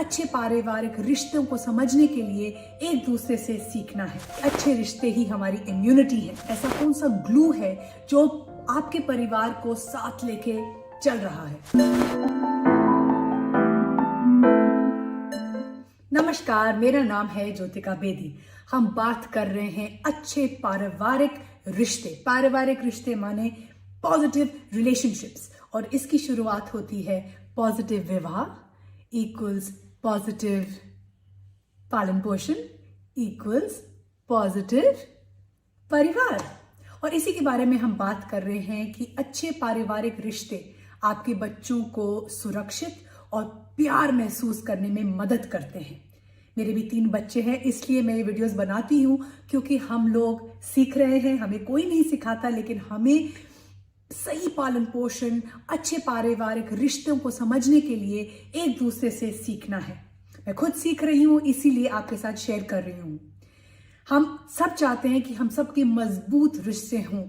अच्छे पारिवारिक रिश्तों को समझने के लिए एक दूसरे से सीखना है। अच्छे रिश्ते ही हमारी इम्यूनिटी है। ऐसा कौन सा ग्लू है जो आपके परिवार को साथ लेके चल रहा है? नमस्कार, मेरा नाम है ज्योतिका बेदी। हम बात कर रहे हैं अच्छे पारिवारिक रिश्ते। पारिवारिक रिश्ते माने पॉजिटिव रिलेशनशिप्स, और इसकी शुरुआत होती है पॉजिटिव विवाह इक्वल्स पॉजिटिव पालन पोषण इक्वल्स पॉजिटिव परिवार। और इसी के बारे में हम बात कर रहे हैं कि अच्छे पारिवारिक रिश्ते आपके बच्चों को सुरक्षित और प्यार महसूस करने में मदद करते हैं। मेरे भी 3 बच्चे हैं, इसलिए मैं ये वीडियोस बनाती हूँ क्योंकि हम लोग सीख रहे हैं। हमें कोई नहीं सिखाता, लेकिन हमें सही पालन पोषण, अच्छे पारिवारिक रिश्तों को समझने के लिए एक दूसरे से सीखना है। मैं खुद सीख रही हूँ, इसीलिए आपके साथ शेयर कर रही हूँ। हम सब चाहते हैं कि हम सबके मजबूत रिश्ते हों।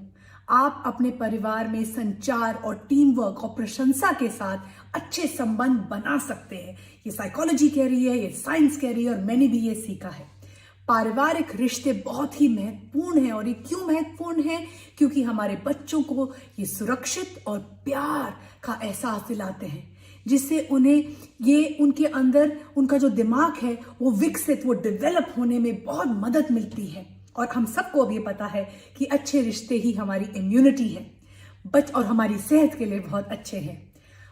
आप अपने परिवार में संचार और टीम वर्क और प्रशंसा के साथ अच्छे संबंध बना सकते हैं। ये साइकोलॉजी कह रही है, ये साइंस कह रही है, और मैंने भी ये सीखा है। पारिवारिक रिश्ते बहुत ही महत्वपूर्ण हैं, और ये क्यों महत्वपूर्ण है? क्योंकि हमारे बच्चों को ये सुरक्षित और प्यार का एहसास दिलाते हैं, जिससे उनके अंदर उनका जो दिमाग है वो विकसित, वो डेवलप होने में बहुत मदद मिलती है। और हम सबको अब ये पता है कि अच्छे रिश्ते ही हमारी इम्यूनिटी है और हमारी सेहत के लिए बहुत अच्छे हैं।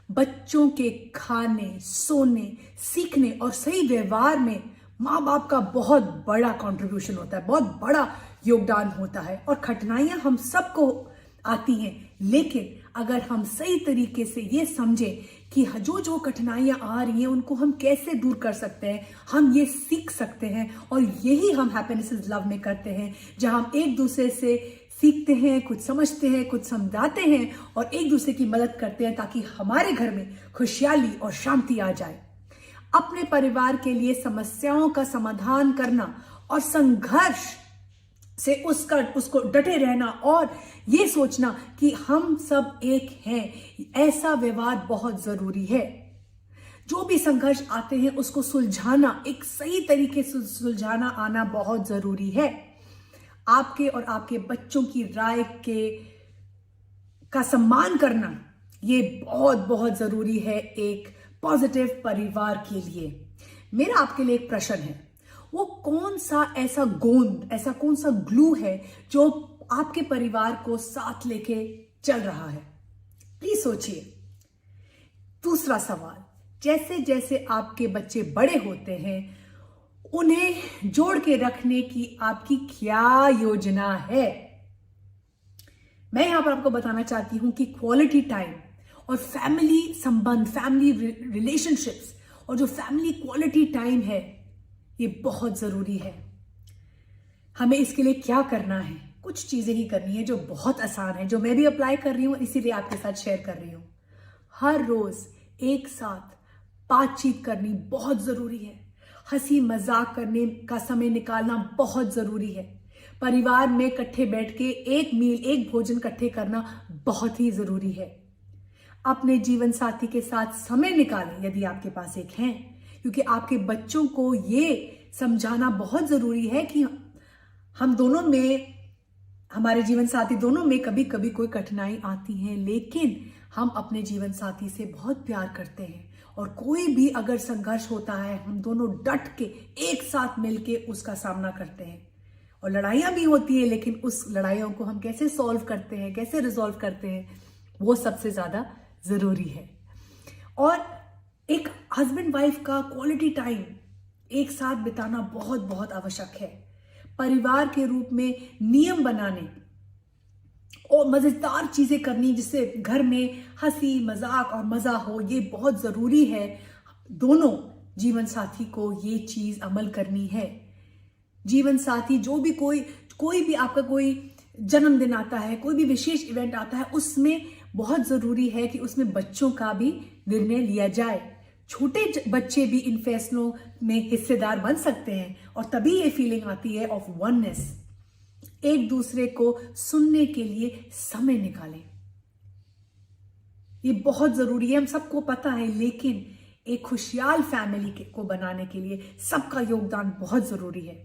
बच्चों के खाने, सोने, सीखने और सही व्यवहार में माँ बाप का बहुत बड़ा कंट्रीब्यूशन होता है, बहुत बड़ा योगदान होता है। और कठिनाइयां हम सबको आती हैं, लेकिन अगर हम सही तरीके से ये समझें कि जो कठिनाइयां आ रही हैं उनको हम कैसे दूर कर सकते हैं, हम ये सीख सकते हैं। और यही हम हैप्पीनेस इज लव में करते हैं, जहां हम एक दूसरे से सीखते हैं, कुछ समझते हैं, कुछ समझाते हैं और एक दूसरे की मदद करते हैं, ताकि हमारे घर में खुशहाली और शांति आ जाए। अपने परिवार के लिए समस्याओं का समाधान करना और संघर्ष से उसको डटे रहना और ये सोचना कि हम सब एक हैं, ऐसा व्यवहार बहुत जरूरी है। जो भी संघर्ष आते हैं उसको सुलझाना, एक सही तरीके से सुलझाना आना बहुत जरूरी है। आपके और आपके बच्चों की राय का सम्मान करना ये बहुत बहुत जरूरी है एक पॉजिटिव परिवार के लिए। मेरा आपके लिए एक प्रश्न है, वो कौन सा ऐसा कौन सा ग्लू है जो आपके परिवार को साथ लेके चल रहा है? प्लीज सोचिए। दूसरा सवाल, जैसे जैसे आपके बच्चे बड़े होते हैं उन्हें जोड़ के रखने की आपकी क्या योजना है? मैं यहां पर आपको बताना चाहती हूं कि क्वालिटी टाइम और फैमिली संबंध, फैमिली रिलेशनशिप्स और जो फैमिली क्वालिटी टाइम है ये बहुत जरूरी है। हमें इसके लिए क्या करना है? कुछ चीजें ही करनी है जो बहुत आसान है, जो मैं भी अप्लाई कर रही हूं, इसीलिए आपके साथ शेयर कर रही हूं। हर रोज एक साथ बातचीत करनी बहुत जरूरी है। हंसी मजाक करने का समय निकालना बहुत जरूरी है। परिवार में इकट्ठे बैठ के एक भोजन इकट्ठे करना बहुत ही जरूरी है। अपने जीवन साथी के साथ समय निकालें यदि आपके पास एक है, क्योंकि आपके बच्चों को ये समझाना बहुत जरूरी है कि हम दोनों में, हमारे जीवन साथी दोनों में कभी कभी कोई कठिनाई आती है, लेकिन हम अपने जीवन साथी से बहुत प्यार करते हैं। और कोई भी अगर संघर्ष होता है, हम दोनों डट के एक साथ मिलके उसका सामना करते हैं। और लड़ाइयां भी होती है, लेकिन उस लड़ाइयों को हम कैसे सॉल्व करते हैं, कैसे रिजॉल्व करते हैं, वो सबसे ज्यादा जरूरी है। और एक हस्बैंड वाइफ का क्वालिटी टाइम एक साथ बिताना बहुत बहुत आवश्यक है। परिवार के रूप में नियम बनाने और मजेदार चीजें करनी, जिससे घर में हंसी मजाक और मजा हो, ये बहुत जरूरी है। दोनों जीवन साथी को ये चीज अमल करनी है। जीवन साथी जो भी कोई भी आपका कोई जन्मदिन आता है, कोई भी विशेष इवेंट आता है, उसमें बहुत जरूरी है कि उसमें बच्चों का भी निर्णय लिया जाए। छोटे बच्चे भी इन फैसलों में हिस्सेदार बन सकते हैं, और तभी ये फीलिंग आती है ऑफ वननेस। एक दूसरे को सुनने के लिए समय निकालें, ये बहुत जरूरी है, हम सबको पता है। लेकिन एक खुशहाल फैमिली को बनाने के लिए सबका योगदान बहुत जरूरी है।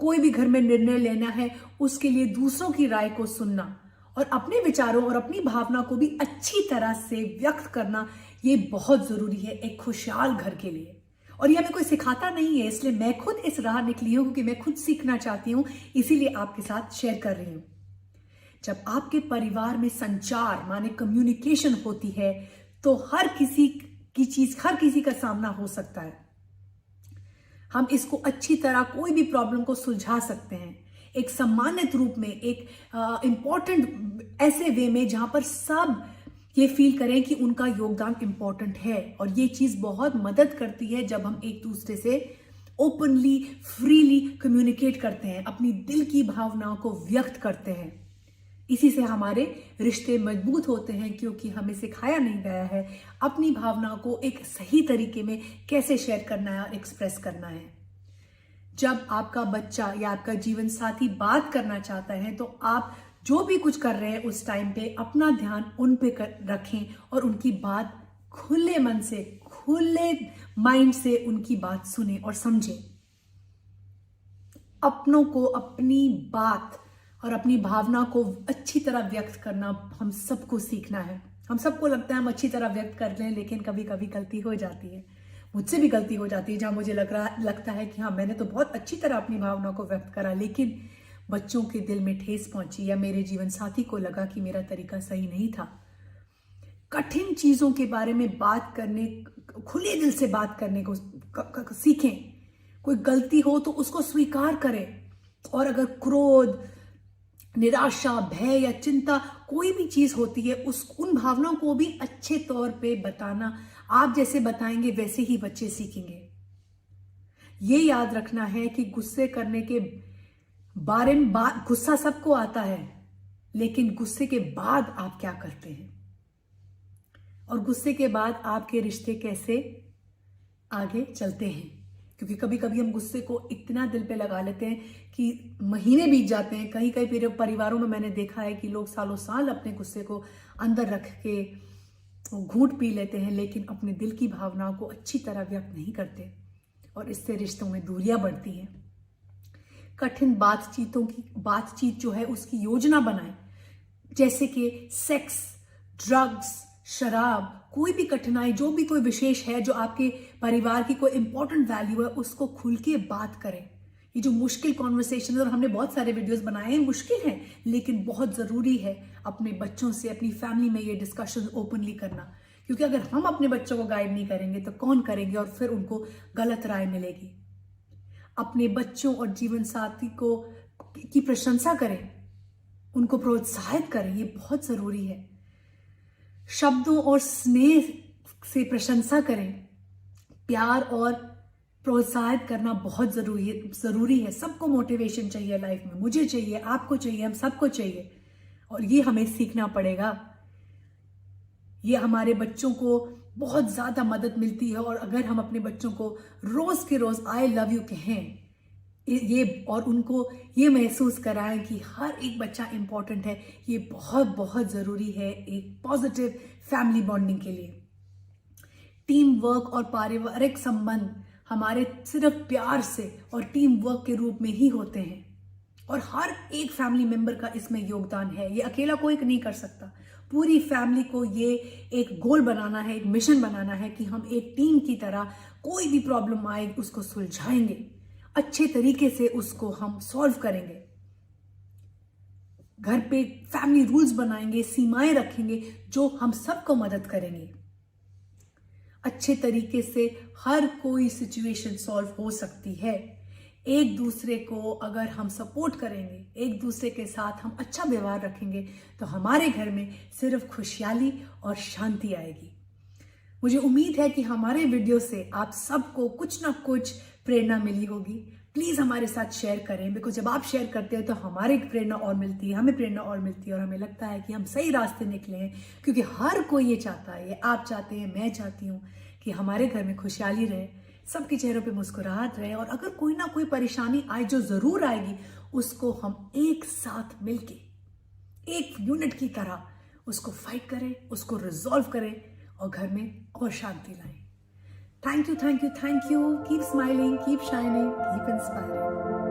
कोई भी घर में निर्णय लेना है, उसके लिए दूसरों की राय को सुनना और अपने विचारों और अपनी भावना को भी अच्छी तरह से व्यक्त करना, ये बहुत जरूरी है एक खुशहाल घर के लिए। और ये हमें कोई सिखाता नहीं है, इसलिए मैं खुद इस राह निकली हूं क्योंकि मैं खुद सीखना चाहती हूं, इसीलिए आपके साथ शेयर कर रही हूं। जब आपके परिवार में संचार माने कम्युनिकेशन होती है तो हर किसी का सामना हो सकता है। हम इसको अच्छी तरह कोई भी प्रॉब्लम को सुलझा सकते हैं एक सम्मानित रूप में, एक इंपॉर्टेंट ऐसे वे में जहां पर सब ये फील करें कि उनका योगदान इंपॉर्टेंट है। और ये चीज बहुत मदद करती है जब हम एक दूसरे से ओपनली फ्रीली कम्युनिकेट करते हैं, अपनी दिल की भावनाओं को व्यक्त करते हैं। इसी से हमारे रिश्ते मजबूत होते हैं क्योंकि हमें सिखाया नहीं गया है अपनी भावनाओं को एक सही तरीके में कैसे शेयर करना है और एक्सप्रेस करना है। जब आपका बच्चा या आपका जीवन साथी बात करना चाहता है तो आप जो भी कुछ कर रहे हैं उस टाइम पे अपना ध्यान उन पे रखें और उनकी बात खुले मन से, खुले माइंड से उनकी बात सुने और समझें। अपनों को अपनी बात और अपनी भावना को अच्छी तरह व्यक्त करना हम सबको सीखना है। हम सबको लगता है हम अच्छी तरह व्यक्त कर लें, लेकिन कभी कभी गलती हो जाती है। मुझसे भी गलती हो जाती है जहां मुझे लगता है कि हाँ मैंने तो बहुत अच्छी तरह अपनी भावना को व्यक्त करा, लेकिन बच्चों के दिल में ठेस पहुंची या मेरे जीवन साथी को लगा कि मेरा तरीका सही नहीं था। कठिन चीजों के बारे में बात करने, खुले दिल से बात करने को सीखें। कोई गलती हो तो उसको स्वीकार करें, और अगर क्रोध, निराशा, भय या चिंता कोई भी चीज होती है उन भावनाओं को भी अच्छे तौर पे बताना। आप जैसे बताएंगे वैसे ही बच्चे सीखेंगे। ये याद रखना है कि गुस्से करने के बारे में गुस्सा सबको आता है, लेकिन गुस्से के बाद आप क्या करते हैं और गुस्से के बाद आपके रिश्ते कैसे आगे चलते हैं। क्योंकि कभी कभी हम गुस्से को इतना दिल पे लगा लेते हैं कि महीने बीत जाते हैं। कहीं कहीं परिवारों में मैंने देखा है कि लोग सालों साल अपने गुस्से को अंदर रख के घूंट पी लेते हैं, लेकिन अपने दिल की भावनाओं को अच्छी तरह व्यक्त नहीं करते और इससे रिश्तों में दूरियां बढ़ती हैं। कठिन बातचीत जो है उसकी योजना बनाएं, जैसे कि सेक्स, ड्रग्स, शराब, कोई भी कठिनाई, जो भी कोई विशेष है जो आपके परिवार की कोई इंपॉर्टेंट वैल्यू है, उसको खुल के बात करें। ये जो मुश्किल कॉन्वर्सेशन है, और हमने बहुत सारे वीडियोस बनाए हैं, मुश्किल है लेकिन बहुत जरूरी है अपने बच्चों से, अपनी फैमिली में ये डिस्कशन ओपनली करना। क्योंकि अगर हम अपने बच्चों को गाइड नहीं करेंगे तो कौन करेंगे, और फिर उनको गलत राय मिलेगी। अपने बच्चों और जीवन साथी की प्रशंसा करें, उनको प्रोत्साहित करें, ये बहुत जरूरी है। शब्दों और स्नेह से प्रशंसा करें। प्यार और प्रोत्साहित करना बहुत जरूरी है। सबको मोटिवेशन चाहिए लाइफ में, मुझे चाहिए, आपको चाहिए, हम सबको चाहिए, और ये हमें सीखना पड़ेगा। ये हमारे बच्चों को बहुत ज्यादा मदद मिलती है। और अगर हम अपने बच्चों को रोज के रोज आई लव यू कहें ये, और उनको ये महसूस कराएं कि हर एक बच्चा इंपॉर्टेंट है, ये बहुत बहुत जरूरी है एक पॉजिटिव फैमिली बॉन्डिंग के लिए। टीम वर्क और पारिवारिक संबंध हमारे सिर्फ प्यार से और टीम वर्क के रूप में ही होते हैं, और हर एक फैमिली मेंबर का इसमें योगदान है। ये अकेला कोई नहीं कर सकता। पूरी फैमिली को ये एक गोल बनाना है, एक मिशन बनाना है कि हम एक टीम की तरह कोई भी प्रॉब्लम आए उसको सुलझाएंगे, अच्छे तरीके से उसको हम सॉल्व करेंगे। घर पे फैमिली रूल्स बनाएंगे, सीमाएं रखेंगे जो हम सबको मदद करेंगे। अच्छे तरीके से हर कोई सिचुएशन सॉल्व हो सकती है। एक दूसरे को अगर हम सपोर्ट करेंगे, एक दूसरे के साथ हम अच्छा व्यवहार रखेंगे, तो हमारे घर में सिर्फ खुशहाली और शांति आएगी। मुझे उम्मीद है कि हमारे वीडियो से आप सबको कुछ ना कुछ प्रेरणा मिली होगी। प्लीज हमारे साथ शेयर करें, बिकॉज जब आप शेयर करते हैं तो हमारी प्रेरणा और मिलती है, हमें प्रेरणा और मिलती है, और हमें लगता है कि हम सही रास्ते निकले हैं। क्योंकि हर कोई ये चाहता है, ये आप चाहते हैं, मैं चाहती हूँ कि हमारे घर में खुशहाली रहे, सबके चेहरों पे मुस्कुराहट रहे, और अगर कोई ना कोई परेशानी आए, जो जरूर आएगी, उसको हम एक साथ मिलके एक यूनिट की तरह उसको फाइट करें, उसको रिजॉल्व करें, और घर में और शांति लाएं। Thank you, thank you, thank you. Keep smiling, keep shining, keep inspiring.